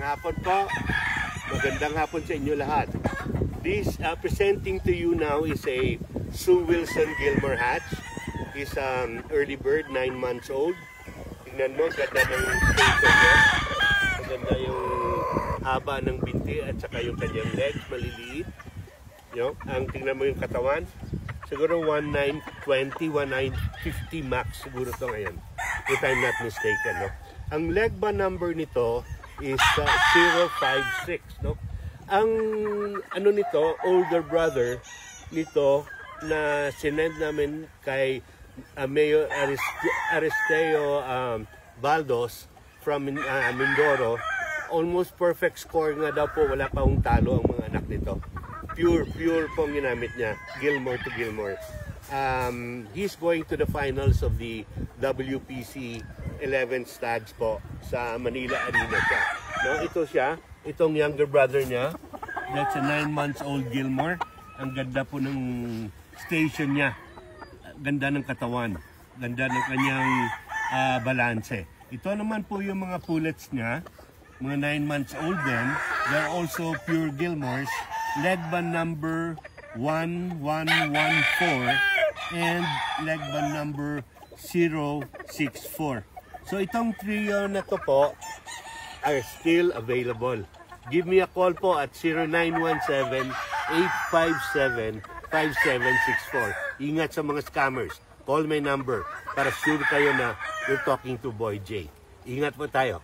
hapon po. Magandang hapon sa inyo lahat. This presenting to you now is a Sue Wilson Gilmore hatch. He's early bird, 9 months old. Tingnan mo, ganda ng station niya. Maganda yung haba ng binti at saka yung kanyang legs, maliliit. Tingnan mo yung katawan. Siguro 1920, 1950 max siguro to ngayon. If I'm not mistaken. No? Ang leg ba number nito is 056. No? Ang ano nito, older brother nito na sinend namin kay Mayor Aristeo Baldos from Mindoro. Almost perfect score nga daw po. Wala pa hong talo ang mga anak nito. Pure pong ginamit niya, Gilmore to Gilmore. He's going to the finals of the WPC 11 Stags po sa Manila Arena siya. No, ito siya, itong younger brother niya. That's a 9 months old Gilmore. Ang ganda po ng station niya. Ganda ng katawan. Ganda ng kanyang balanse. Ito naman po yung mga pullets niya. Mga 9 months old din. They're also pure Gilmores. Leg band number 1114 and leg band number 064. So itong trio na to po are still available. Give me a call po at 0917-857-5764. Ingat sa mga scammers. Call my number para sure kayo na you're talking to Boy J. Ingat po tayo.